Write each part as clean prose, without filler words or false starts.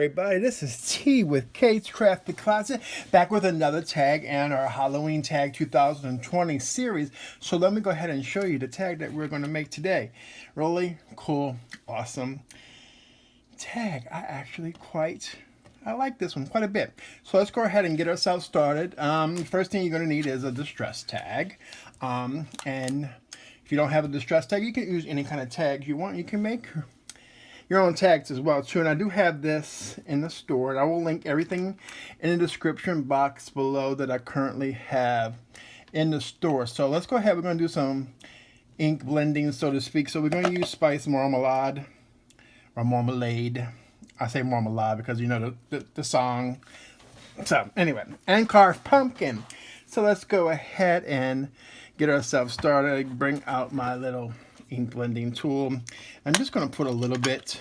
everybody, this is T with Kate's Crafty Closet, back with another tag and our Halloween Tag 2020 series. So let me go ahead and show you the tag that we're going to make today. Really cool, awesome tag. I like this one quite a bit. So let's go ahead and get ourselves started. First thing you're going to need is a distress tag. And if you don't have a distress tag, you can use any kind of tags you want. You can make your own tags as well too, and I do have this in the store, and I will link everything in the description box below that I currently have in the store. So let's go ahead. We're going to do some ink blending, so to speak. So we're going to use spice marmalade or marmalade. I say marmalade because you know the song. So anyway, and carved pumpkin. So let's go ahead and get ourselves started. Bring out my little ink blending tool. I'm just going to put a little bit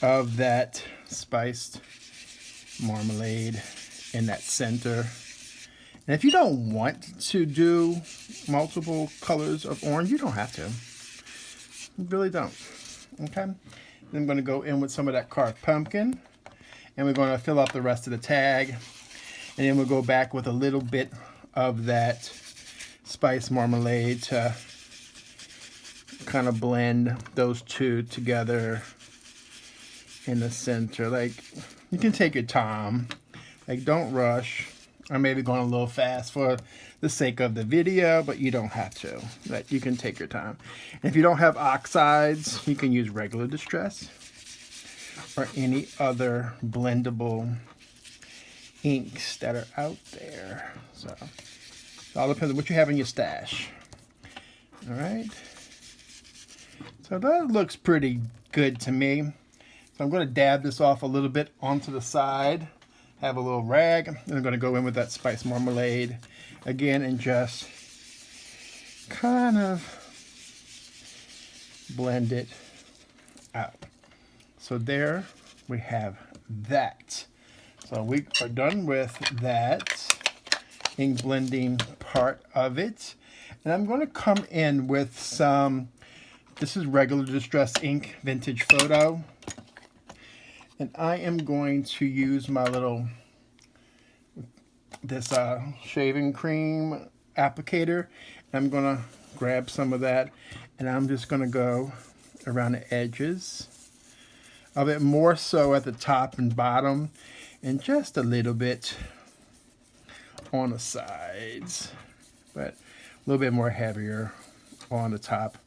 of that spiced marmalade in that center. And if you don't want to do multiple colors of orange, you don't have to. You really don't. Okay. Then I'm going to go in with some of that carved pumpkin, and we're going to fill up the rest of the tag, and then we'll go back with a little bit of that spiced marmalade to kind of blend those two together in the center. Like, you can take your time, like don't rush. I may be going a little fast for the sake of the video, but you don't have to. Like, you can take your time. And if you don't have oxides, you can use regular distress or any other blendable inks that are out there. So it all depends on what you have in your stash. All right. So that looks pretty good to me. So I'm going to dab this off a little bit onto the side. Have a little rag. And I'm going to go in with that spice marmalade again and just kind of blend it out. So there we have that. So we are done with that ink blending part of it. And I'm going to come in with some, this is regular distress ink vintage photo, and I am going to use my little shaving cream applicator. I'm going to grab some of that, and I'm just going to go around the edges of it, more so at the top and bottom, and just a little bit on the sides, but a little bit more heavier on the top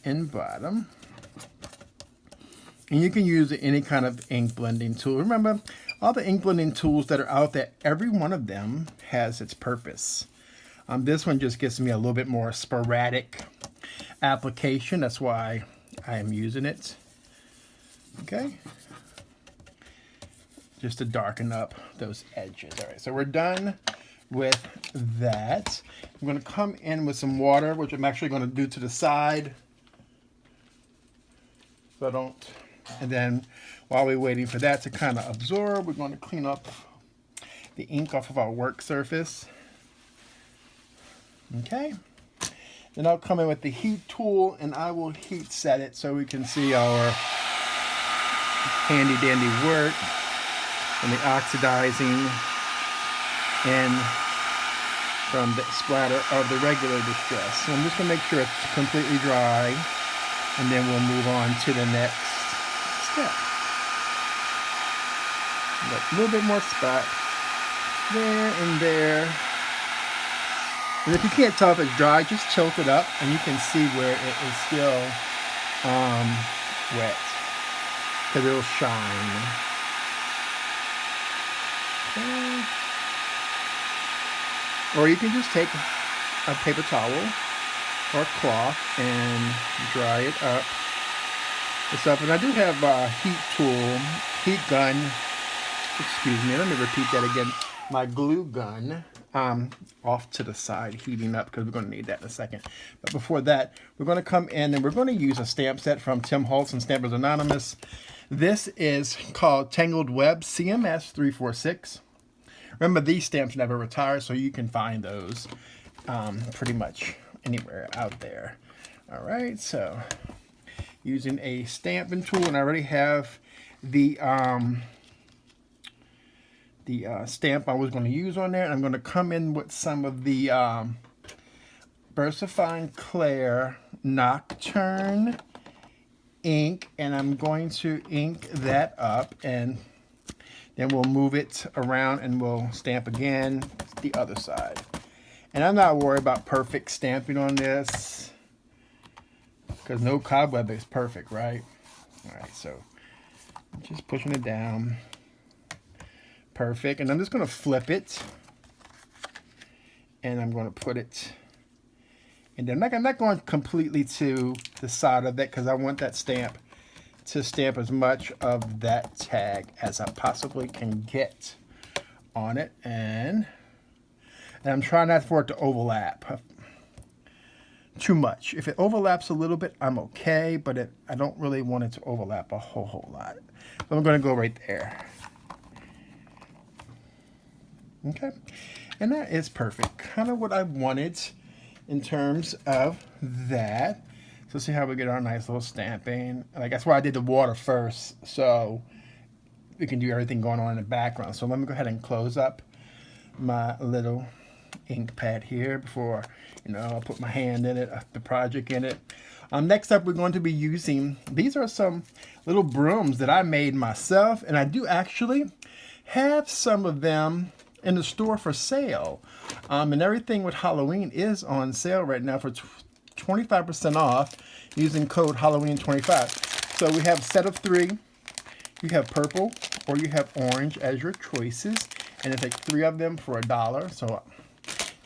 and bottom. And you can use any kind of ink blending tool. Remember, all the ink blending tools that are out there, every one of them has its purpose. This one just gives me a little bit more sporadic application. That's why I am using it. Okay. Just to darken up those edges. All right, so we're done with that. I'm going to come in with some water, which I'm actually going to do to the side. So I don't, and then while we're waiting for that to kind of absorb, we're going to clean up the ink off of our work surface. Okay. Then I'll come in with the heat tool, and I will heat set it so we can see our handy dandy work and the oxidizing and from the splatter of the regular distress. So I'm just going to make sure it's completely dry, and then we'll move on to the next step. A little bit more spot there and there. And if you can't tell if it's dry, just tilt it up and you can see where it is still wet, because it'll shine. Okay. Or you can just take a paper towel or a cloth and dry it up and stuff. And I do have a heat tool, heat gun, excuse me, let me repeat that again, my glue gun off to the side, heating up, because we're going to need that in a second. But before that, we're going to come in and we're going to use a stamp set from Tim Holtz and Stampers Anonymous. This is called Tangled Web CMS 346. Remember, these stamps never retire, so you can find those pretty much anywhere out there. All right, so using a stamping tool, and I already have the stamp I was going to use on there. And I'm going to come in with some of the VersaFine Clair Nocturne ink, and I'm going to ink that up, and then we'll move it around and we'll stamp again the other side. And I'm not worried about perfect stamping on this because no cobweb is perfect, right? All right, so I'm just pushing it down. Perfect. And I'm just going to flip it, and I'm going to put it, and then I'm not going completely to the side of it because I want that stamp to stamp as much of that tag as I possibly can get on it. And I'm trying not for it to overlap too much. If it overlaps a little bit, I'm okay, but I don't really want it to overlap a whole lot. So I'm going to go right there. Okay, and that is perfect. Kind of what I wanted in terms of that. So see how we get our nice little stamping. Like that's why I did the water first, so we can do everything going on in the background. So let me go ahead and close up my little ink pad here before, I put my hand in it, the project in it. Next up, we're going to be using, these are some little brooms that I made myself, and I do actually have some of them in the store for sale. And everything with Halloween is on sale right now for 25% off using code Halloween25. So we have a set of 3. You have purple or you have orange as your choices, and it's like 3 of them for $1. So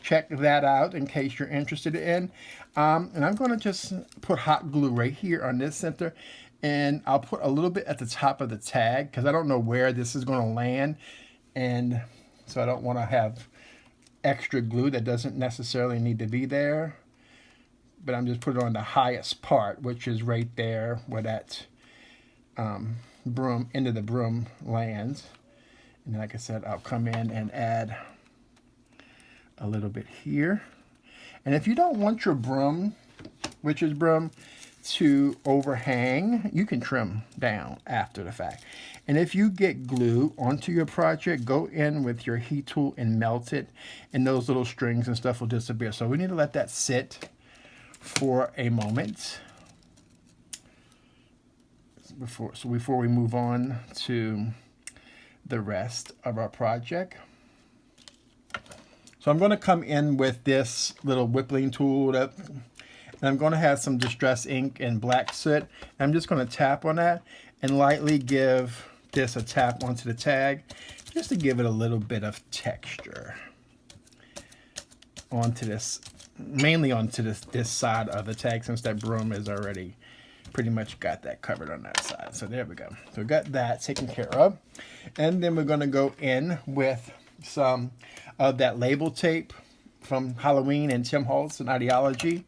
check that out in case you're interested in. And I'm going to just put hot glue right here on this center, and I'll put a little bit at the top of the tag because I don't know where this is going to land, and so I don't want to have extra glue that doesn't necessarily need to be there. But I'm just putting it on the highest part, which is right there where that broom, end of the broom lands. And like I said, I'll come in and add a little bit here. And if you don't want your broom, witch's broom, to overhang, you can trim down after the fact. And if you get glue onto your project, go in with your heat tool and melt it, and those little strings and stuff will disappear. So we need to let that sit for a moment before we move on to the rest of our project. So I'm going to come in with this little whipping tool, and I'm going to have some distress ink and black soot. I'm just going to tap on that and lightly give this a tap onto the tag just to give it a little bit of texture onto this, mainly onto this side of the tag, since that broom is already pretty much got that covered on that side. So there we go. So we got that taken care of. And then we're going to go in with some of that label tape from Halloween and Timholtz and Idea-Ology.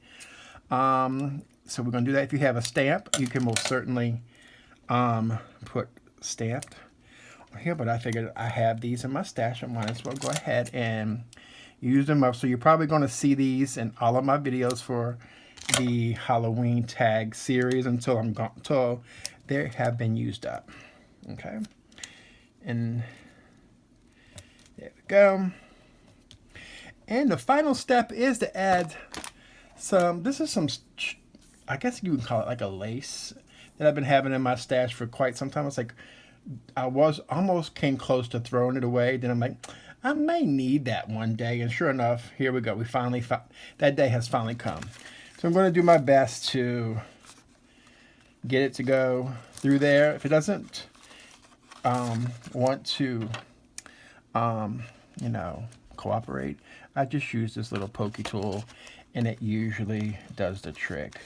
So we're going to do that. If you have a stamp, you can most certainly put stamped here, but I figured I have these in my stash. I might as well go ahead and use them up. So you're probably going to see these in all of my videos for the Halloween tag series until they have been used up. Okay, and there we go. And the final step is to add some, this is some, I guess you would call it like a lace that I've been having in my stash for quite some time. It's like, I almost came close to throwing it away. Then I'm like, I may need that one day. And sure enough, here we go. We finally found, that day has finally come. So I'm going to do my best to get it to go through there. If it doesn't want to, cooperate, I just use this little pokey tool, and it usually does the trick.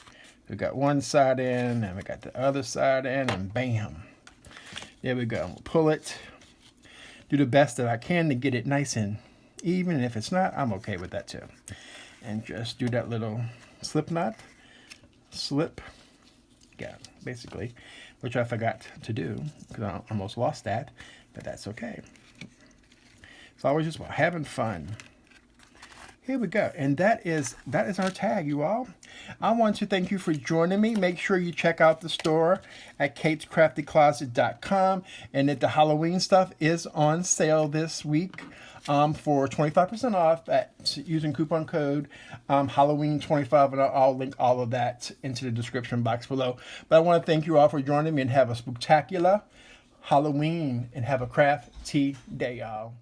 We got one side in, and we got the other side in, and bam. There we go. We'll pull it. Do the best that I can to get it nice and even. And if it's not, I'm okay with that too. And just do that little slip knot. Slip. Yeah, basically. Which I forgot to do because I almost lost that. But that's okay. It's always just about having fun. Here we go. And that is our tag, you all. I want to thank you for joining me. Make sure you check out the store at katescraftycloset.com, and that the Halloween stuff is on sale this week for 25% off using coupon code Halloween25, and I'll link all of that into the description box below. But I want to thank you all for joining me, and have a spectacular Halloween, and have a crafty day, y'all.